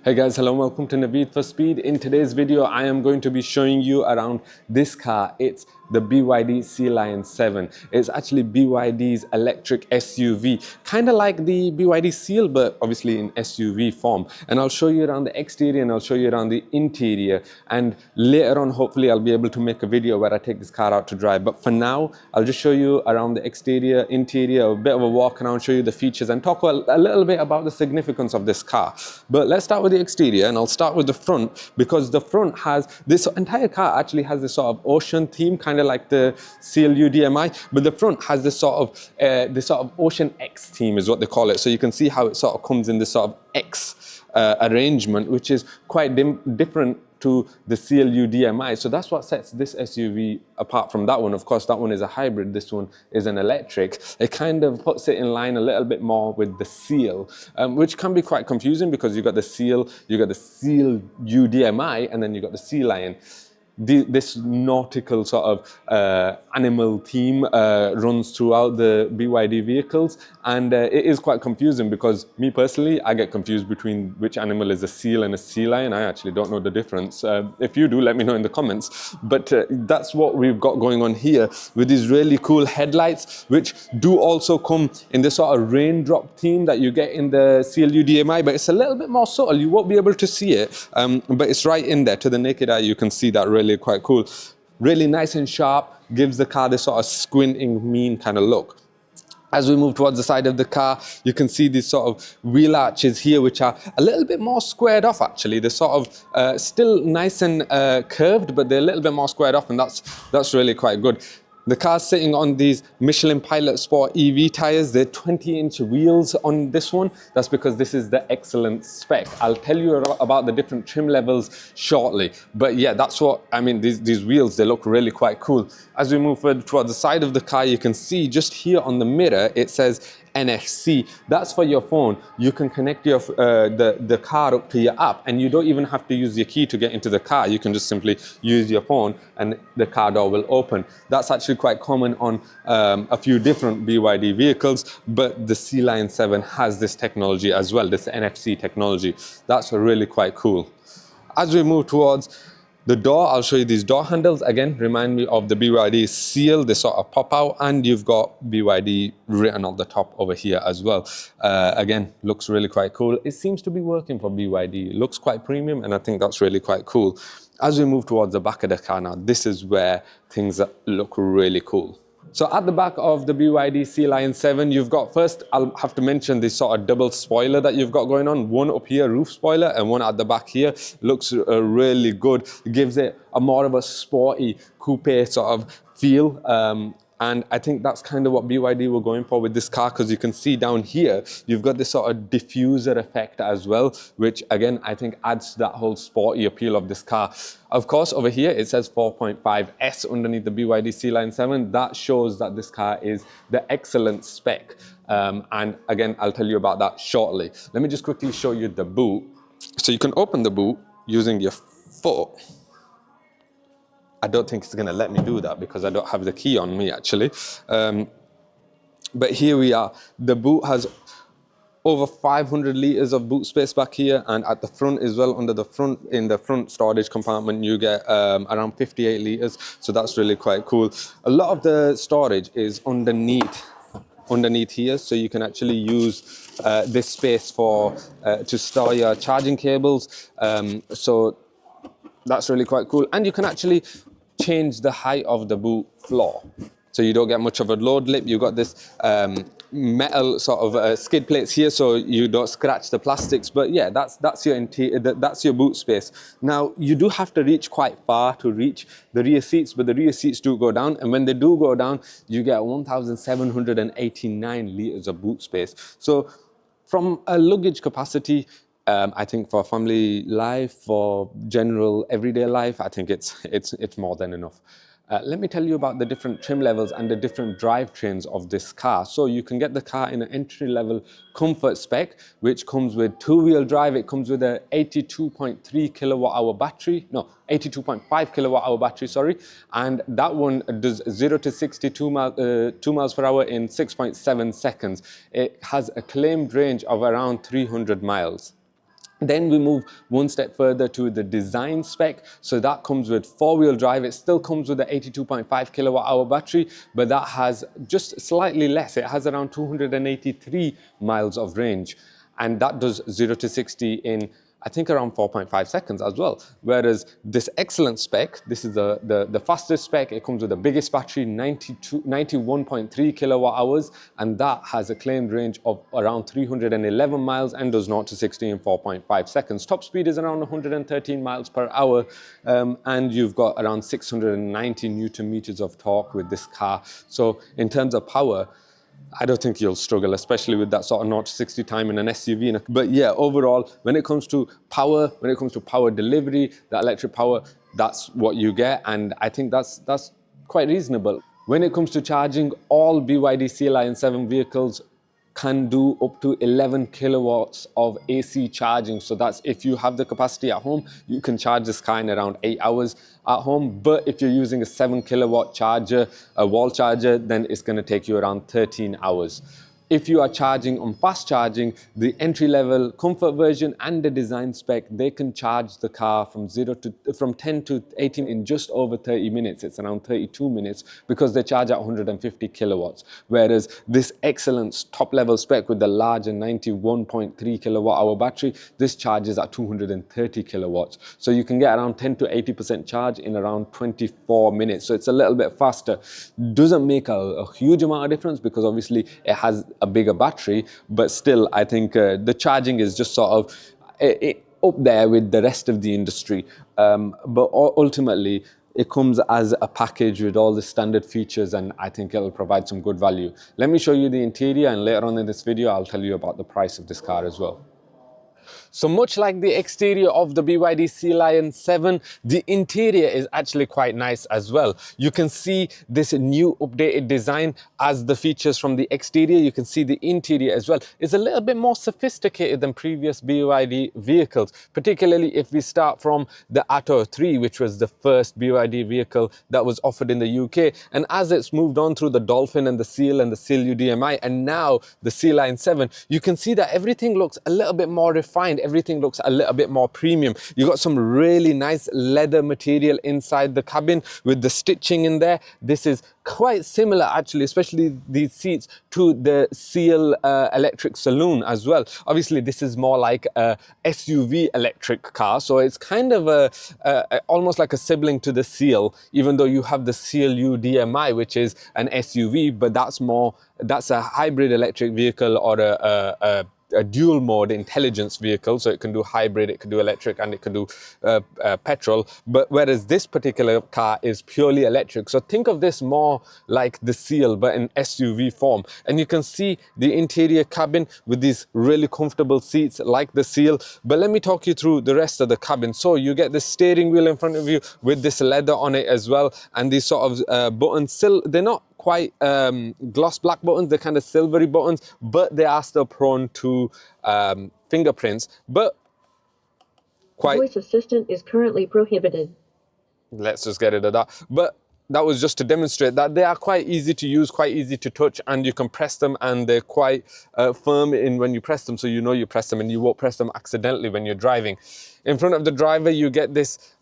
Hey guys, hello and welcome to Naveed for Speed. In today's video, I am going to be showing you around this car. It's the BYD Sealion 7. It's actually BYD's electric SUV, kind of like the BYD Seal, but obviously in SUV form. And I'll show you around the exterior and I'll show you around the interior. And later on, hopefully I'll be able to make a video where I take this car out to drive. But for now, I'll just show you around the exterior, interior, a bit of a walk around, show you the features and talk a little bit about the significance of this car. But let's start with the exterior, and I'll start with the front because the front has this entire car actually has this sort of ocean theme, kind of like the Seal UDMI, but the front has this sort of Ocean X theme is what they call it. So you can see how it sort of comes in this sort of X arrangement, which is quite different to the Seal UDMI. So that's what sets this SUV apart from that one. Of course, that one is a hybrid. This one is an electric. It kind of puts it in line a little bit more with the Seal, which can be quite confusing because you got the Seal UDMI, and then you got the Sea Lion. This nautical sort of animal theme runs throughout the BYD vehicles, and it is quite confusing because me personally, I get confused between which animal is a seal and a sea lion. I actually don't know the difference. If you do, let me know in the comments. But that's what we've got going on here with these really cool headlights, which do also come in this sort of raindrop theme that you get in the Seal UDMI, but it's a little bit more subtle. You won't be able to see it, but it's right in there. To the naked eye, you can see that really quite cool. Really nice and sharp, gives the car this sort of squinting, mean kind of look. As we move towards the side of the car, you can see these sort of wheel arches here, which are a little bit more squared off actually. They're sort of still nice and curved, but they're a little bit more squared off, and that's really quite good. The car's sitting on these Michelin Pilot Sport EV tires. They're 20-inch wheels on this one. That's because this is the excellent spec. I'll tell you about the different trim levels shortly. But yeah, that's what, I mean, these wheels, they look really quite cool. As we move further towards the side of the car, you can see just here on the mirror, it says NFC. That's for your phone. You can connect your the car up to your app, and you don't even have to use your key to get into the car. You can just simply use your phone and the car door will open. That's actually quite common on a few different BYD vehicles, but the Sea Lion 7 has this technology as well, this NFC technology. That's really quite cool. As we move towards the door, I'll show you these door handles. Again, remind me of the BYD Seal. They sort of pop out, and you've got BYD written on the top over here as well. Again, looks really quite cool. It seems to be working for BYD. It looks quite premium, and I think that's really quite cool. As we move towards the back of the car now, this is where things look really cool. So at the back of the BYD Sealion 7, you've got, first I'll have to mention this sort of double spoiler that you've got going on. One up here, roof spoiler, and one at the back here. Looks really good. It gives it a more of a sporty coupe sort of feel. And I think that's kind of what BYD were going for with this car, because you can see down here, you've got this sort of diffuser effect as well, which again, I think adds to that whole sporty appeal of this car. Of course, over here, it says 4.5S underneath the BYD Sealion 7. That shows that this car is the excellent spec. And again, I'll tell you about that shortly. Let me just quickly show you the boot. So you can open the boot using your foot. I don't think it's going to let me do that because I don't have the key on me actually. But here we are. The boot has over 500 liters of boot space back here, and at the front as well, under the front, in the front storage compartment, you get around 58 liters. So that's really quite cool. A lot of the storage is underneath here, so you can actually use this space for to store your charging cables. So that's really quite cool, and you can actually change the height of the boot floor, so you don't get much of a load lip. You've got this metal sort of skid plates here, so you don't scratch the plastics. But yeah, that's your interior, that's your boot space. Now you do have to reach quite far to reach the rear seats, but the rear seats do go down, and when they do go down, you get 1,789 liters of boot space. So from a luggage capacity, I think for family life, for general everyday life, I think it's more than enough. Let me tell you about the different trim levels and the different drivetrains of this car. So you can get the car in an entry-level comfort spec, which comes with two-wheel drive. It comes with a 82.3 kilowatt-hour battery. No, 82.5 kilowatt-hour battery, sorry. And that one does 0 to 62 miles per hour in 6.7 seconds. It has a claimed range of around 300 miles. Then we move one step further to the design spec. So that comes with four-wheel drive. It still comes with the 82.5 kilowatt hour battery, but that has just slightly less. It has around 283 miles of range. And that does 0 to 60 in, I think, around 4.5 seconds as well. Whereas this excellent spec, this is the fastest spec. It comes with the biggest battery, 91.3 kilowatt hours, and that has a claimed range of around 311 miles and does 0 to 60 in 4.5 seconds. Top speed is around 113 miles per hour, and you've got around 690 Newton meters of torque with this car. So in terms of power, I don't think you'll struggle, especially with that sort of 0 to 60 time in an SUV. But yeah, overall, when it comes to power delivery, the electric power, that's what you get. And I think that's quite reasonable. When it comes to charging, all BYD Sealion 7 vehicles can do up to 11 kilowatts of AC charging. So that's if you have the capacity at home, you can charge this car in around 8 hours at home. But if you're using a 7 kilowatt charger, a wall charger, then it's going to take you around 13 hours. If you are charging on fast charging, the entry-level comfort version and the design spec, they can charge the car from 10 to 18 in just over 30 minutes. It's around 32 minutes because they charge at 150 kilowatts. Whereas this excellent top-level spec with the larger 91.3 kilowatt hour battery, this charges at 230 kilowatts. So you can get around 10 to 80% charge in around 24 minutes. So it's a little bit faster. Doesn't make a huge amount of difference because obviously it has a bigger battery, but still I think the charging is just sort of up there with the rest of the industry. But ultimately it comes as a package with all the standard features, and I think it'll provide some good value. Let me show you the interior, and later on in this video I'll tell you about the price of this car as well. So much like the exterior of the BYD Sealion 7, the interior is actually quite nice as well. You can see this new updated design as the features from the exterior. You can see the interior as well. It's a little bit more sophisticated than previous BYD vehicles, particularly if we start from the Atto 3, which was the first BYD vehicle that was offered in the UK. And as it's moved on through the Dolphin and the Seal and the Seal UDMI, and now the Sealion 7, you can see that everything looks a little bit more refined. Everything looks a little bit more premium. You got some really nice leather material inside the cabin with the stitching in there. This is quite similar actually, especially these seats, to the Seal electric saloon as well. Obviously this is more like a SUV electric car, so it's kind of almost like a sibling to the Seal, even though you have the Seal UDMI, which is an SUV, but that's a hybrid electric vehicle or a dual mode intelligence vehicle, so it can do hybrid, it can do electric, and it can do petrol. But whereas this particular car is purely electric, so think of this more like the Seal but in SUV form. And you can see the interior cabin with these really comfortable seats like the Seal. But let me talk you through the rest of the cabin. So you get the steering wheel in front of you with this leather on it as well, and these sort of buttons. They're not quite gloss black buttons, they're kind of silvery buttons, but they are still prone to fingerprints. But quite... Voice assistant is currently prohibited. Let's just get rid of that. But that was just to demonstrate that they are quite easy to use, quite easy to touch, and you can press them, and they're quite firm in when you press them, so you know you press them and you won't press them accidentally when you're driving. In front of the driver, you get this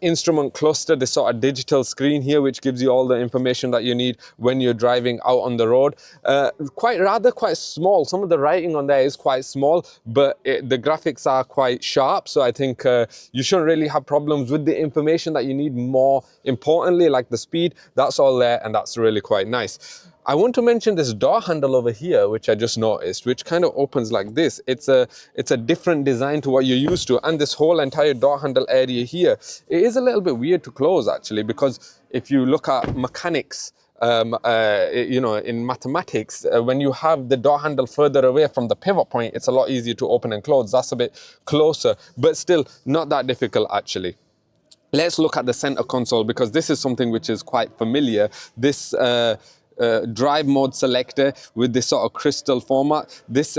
instrument cluster, this sort of digital screen here, which gives you all the information that you need when you're driving out on the road. Quite small. Some of the writing on there is quite small, but the graphics are quite sharp. So I think you shouldn't really have problems with the information that you need. More importantly, like the speed, that's all there, and that's really quite nice. I want to mention this door handle over here, which I just noticed, which kind of opens like this. It's a different design to what you're used to. And this whole entire door handle area here, it is a little bit weird to close actually, because if you look at mechanics, you know, in mathematics, when you have the door handle further away from the pivot point, it's a lot easier to open and close. That's a bit closer, but still not that difficult actually. Let's look at the center console, because this is something which is quite familiar. This drive mode selector with this sort of crystal format. This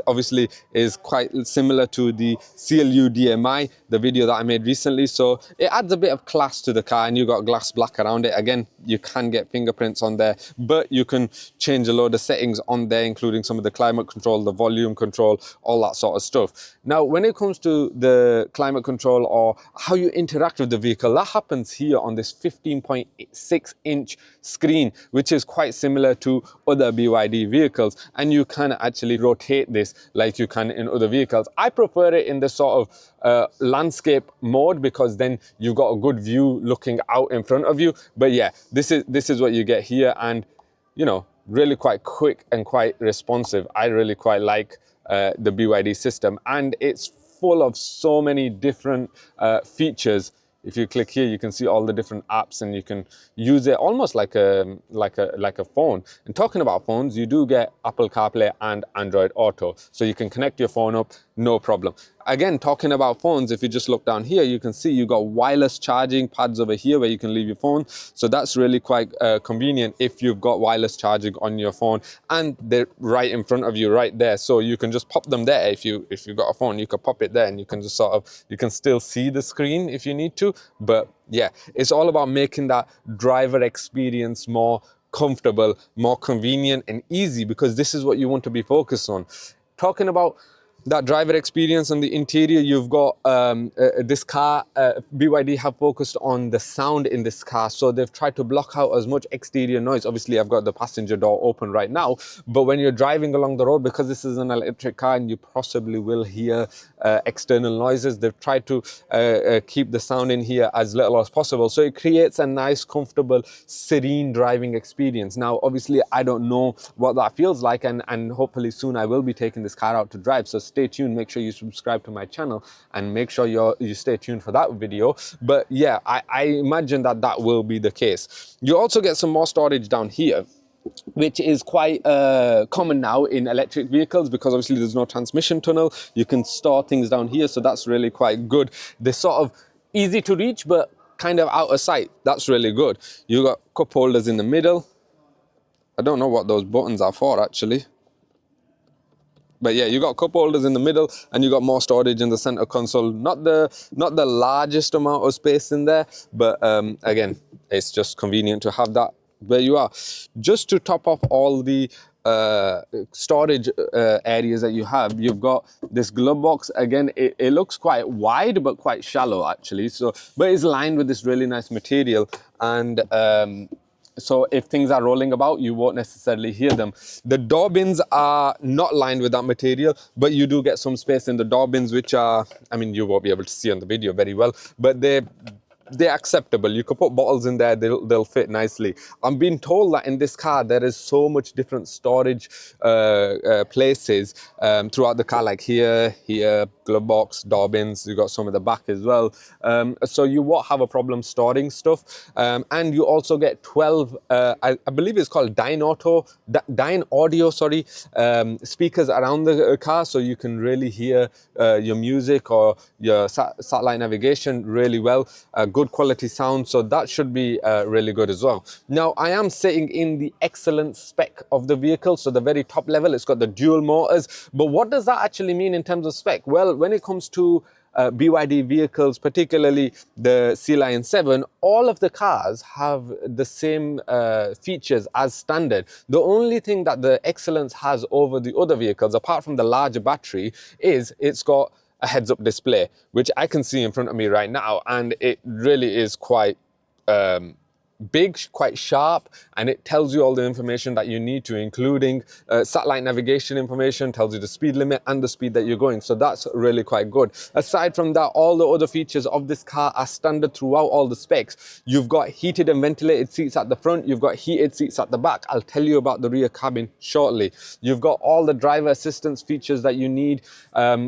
obviously is quite similar to the CLU DMI, the video that I made recently. So it adds a bit of class to the car, and you got glass black around it. Again, you can get fingerprints on there, but you can change a load of settings on there, including some of the climate control, the volume control, all that sort of stuff. Now, when it comes to the climate control or how you interact with the vehicle, that happens here on this 15.6-inch screen, which is quite similar to other BYD vehicles, and you can actually rotate this like you can in other vehicles. I prefer it in the sort of landscape mode, because then you've got a good view looking out in front of you. But yeah, this is what you get here, and you know, really quite quick and quite responsive. I really quite like the BYD system, and it's full of so many different features. If you click here, you can see all the different apps, and you can use it almost like a phone. And talking about phones, you do get Apple CarPlay and Android Auto, so you can connect your phone up, no problem. Again, talking about phones, if you just look down here, you can see you got wireless charging pads over here where you can leave your phone. So that's really quite convenient if you've got wireless charging on your phone, and they're right in front of you, right there. So you can just pop them there. If you've got a phone, you can pop it there, and you can just you can still see the screen if you need to. But yeah, it's all about making that driver experience more comfortable, more convenient and easy, because this is what you want to be focused on. Talking about that driver experience on the interior, you've got this car, BYD have focused on the sound in this car, so they've tried to block out as much exterior noise. Obviously, I've got the passenger door open right now, but when you're driving along the road, because this is an electric car and you possibly will hear external noises, they've tried to keep the sound in here as little as possible, so it creates a nice, comfortable, serene driving experience. Now, obviously, I don't know what that feels like, and hopefully soon I will be taking this car out to drive, so stay tuned. Make sure you subscribe to my channel, and make sure you stay tuned for that video. But yeah, I imagine that will be the case. You also get some more storage down here, which is quite common now in electric vehicles, because obviously there's no transmission tunnel. You can store things down here, so that's really quite good. They're sort of easy to reach, but kind of out of sight. That's really good. You got cup holders in the middle. I don't know what those buttons are for, actually. But yeah, you got cup holders in the middle, and you got more storage in the center console. Not the largest amount of space in there, but again, it's just convenient to have that where you are. Just to top off all the storage areas that you have, you've got this glove box. Again, it looks quite wide but quite shallow actually, so but it's lined with this really nice material, and so if things are rolling about, you won't necessarily hear them. The door bins are not lined with that material, but you do get some space in the door bins, which are, I mean, you won't be able to see on the video very well, but they're acceptable. You could put bottles in there, they'll fit nicely. I'm being told that in this car there is so much different storage places throughout the car, like here, glove box, door bins. You got some at the back as well, so you won't have a problem storing stuff. And you also get 12 I believe it's called Dyne Audio, sorry, speakers around the car, so you can really hear your music or your satellite navigation really well. Good quality sound, so that should be really good as well. Now, I am sitting in the excellent spec of the vehicle, so the very top level. It's got the dual motors, but what does that actually mean in terms of spec? Well, when it comes to BYD vehicles, particularly the Sea Lion 7, all of the cars have the same features as standard. The only thing that the Excellence has over the other vehicles, apart from the larger battery, is it's got a heads-up display, which I can see in front of me right now, and it really is quite big, quite sharp, and it tells you all the information that you need to, including satellite navigation information, tells you the speed limit and the speed that you're going, so that's really quite good. Aside from that, all the other features of this car are standard throughout all the specs. You've got heated and ventilated seats at the front, you've got heated seats at the back. I'll tell you about the rear cabin shortly. You've got all the driver assistance features that you need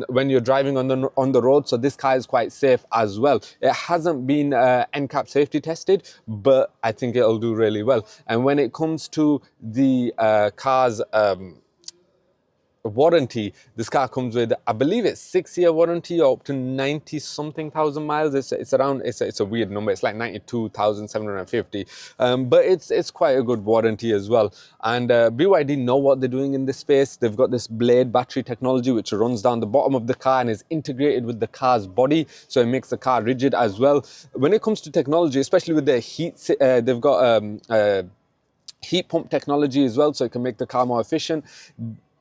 when you're driving on the road, so this car is quite safe as well. It hasn't been NCAP safety tested, but I think it'll do really well. And when it comes to the car's warranty. This car comes with, I believe it's 6-year warranty or up to 90 something thousand miles. It's around, it's a weird number. It's like 92,750, but it's quite a good warranty as well. And BYD know what they're doing in this space. They've got this blade battery technology which runs down the bottom of the car and is integrated with the car's body, so it makes the car rigid as well. When it comes to technology, especially with their heat, they've got heat pump technology as well, so it can make the car more efficient.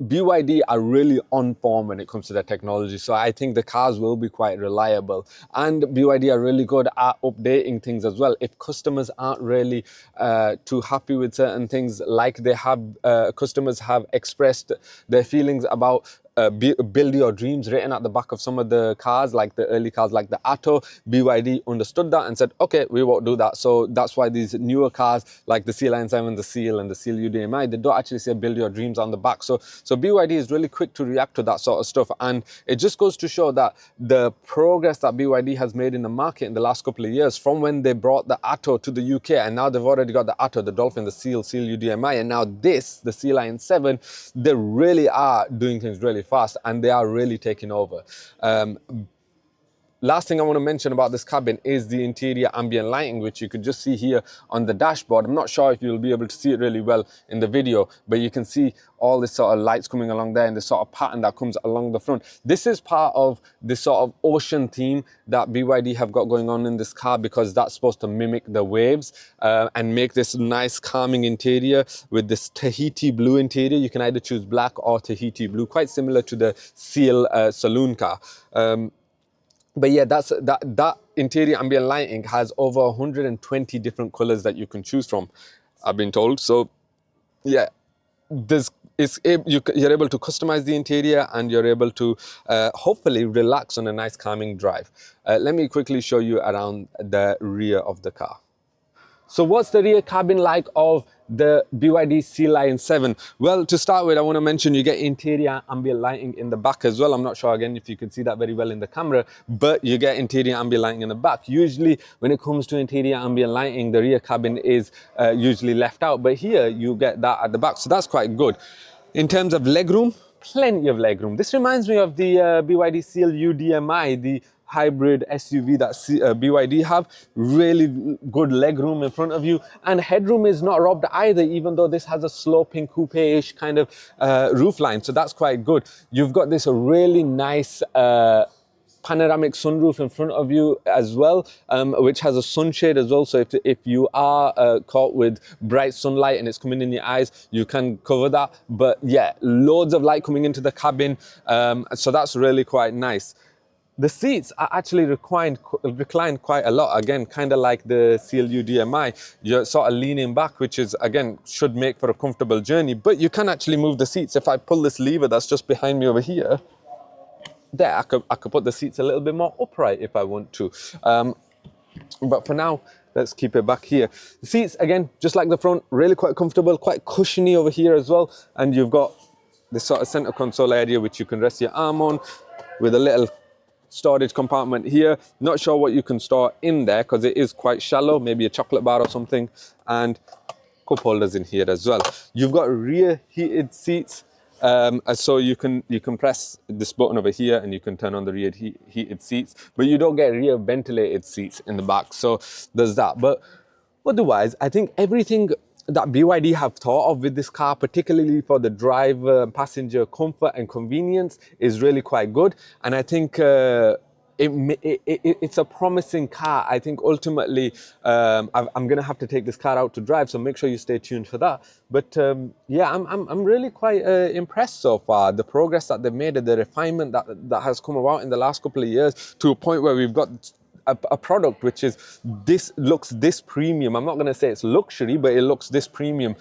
BYD are really on form when it comes to their technology, so I think the cars will be quite reliable. And BYD are really good at updating things as well. If customers aren't really too happy with certain things, like they have customers have expressed their feelings about build your dreams written at the back of some of the cars, like the early cars like the Atto, BYD understood that and said, okay, we won't do that. So that's why these newer cars like the Sea Lion 7, the Seal and the Seal UDMI, they don't actually say build your dreams on the back. So BYD is really quick to react to that sort of stuff, and it just goes to show that the progress that BYD has made in the market in the last couple of years, from when they brought the Atto to the UK, and now they've already got the Atto, the Dolphin, the Seal UDMI, and now this, the Sea Lion 7, they really are doing things really fast and they are really taking over. Last thing I want to mention about this cabin is the interior ambient lighting, which you could just see here on the dashboard. I'm not sure if you'll be able to see it really well in the video, but you can see all this sort of lights coming along there and the sort of pattern that comes along the front. This is part of the sort of ocean theme that BYD have got going on in this car, because that's supposed to mimic the waves and make this nice calming interior with this Tahiti blue interior. You can either choose black or Tahiti blue, quite similar to the Seal saloon car. But yeah, that interior ambient lighting has over 120 different colors that you can choose from, I've been told. So yeah, you're able to customize the interior and you're able to hopefully relax on a nice calming drive. Let me quickly show you around the rear of the car. So what's the rear cabin like of the BYD Sealion 7? Well, to start with, I want to mention you get interior ambient lighting in the back as well. I'm not sure, again, if you can see that very well in the camera, but you get interior ambient lighting in the back. Usually, when it comes to interior ambient lighting, the rear cabin is usually left out, but here you get that at the back, so that's quite good. In terms of legroom, plenty of legroom. This reminds me of the BYD Seal UDMI, the hybrid SUV that BYD have. Really good legroom in front of you, and headroom is not robbed either, even though this has a sloping coupe-ish kind of roof line, so that's quite good. You've got this really nice panoramic sunroof in front of you as well, which has a sunshade as well, so if you are caught with bright sunlight and it's coming in your eyes, you can cover that. But yeah, loads of light coming into the cabin, so that's really quite nice. The seats are actually reclined quite a lot. Again, kind of like the Seal UDMI, you're sort of leaning back, which is, again, should make for a comfortable journey, but you can actually move the seats. If I pull this lever that's just behind me over here, there, I could put the seats a little bit more upright if I want to. But for now, let's keep it back here. The seats, again, just like the front, really quite comfortable, quite cushiony over here as well. And you've got this sort of center console area, which you can rest your arm on, with a little storage compartment here. Not sure what you can store in there because it is quite shallow, maybe a chocolate bar or something, and cup holders in here as well. You've got rear heated seats, so you can press this button over here and you can turn on the rear heated seats, but you don't get rear ventilated seats in the back, so there's that. But otherwise, I think everything that BYD have thought of with this car, particularly for the driver and passenger comfort and convenience, is really quite good. And I think it's a promising car. I think ultimately I'm going to have to take this car out to drive, so make sure you stay tuned for that. But yeah, I'm really quite impressed so far. The progress that they've made and the refinement that has come about in the last couple of years, to a point where we've got a product which looks this premium. I'm not going to say it's luxury, but it looks this premium,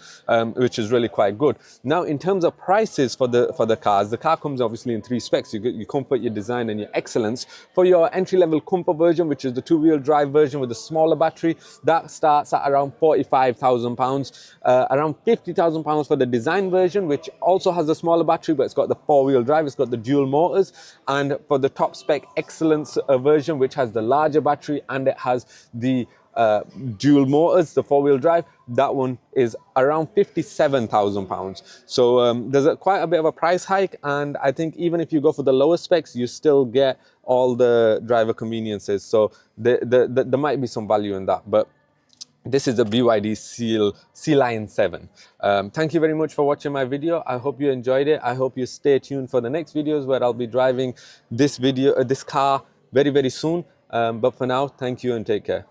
which is really quite good. Now, in terms of prices for the cars, the car comes obviously in 3 specs. You get your comfort, your design, and your excellence. For your entry-level comfort version, which is the 2-wheel drive version with a smaller battery, that starts at around £45,000. Around £50,000 for the design version, which also has a smaller battery, but it's got the 4-wheel drive, it's got the dual motors. And for the top spec excellence version, which has the larger battery and it has the dual motors, the 4-wheel drive, that one is around £57,000. So there's quite a bit of a price hike, and I think even if you go for the lower specs, you still get all the driver conveniences. So there might be some value in that. But this is the BYD Sea Lion 7. Thank you very much for watching my video. I hope you enjoyed it. I hope you stay tuned for the next videos where I'll be driving this car very, very soon. But for now, thank you and take care.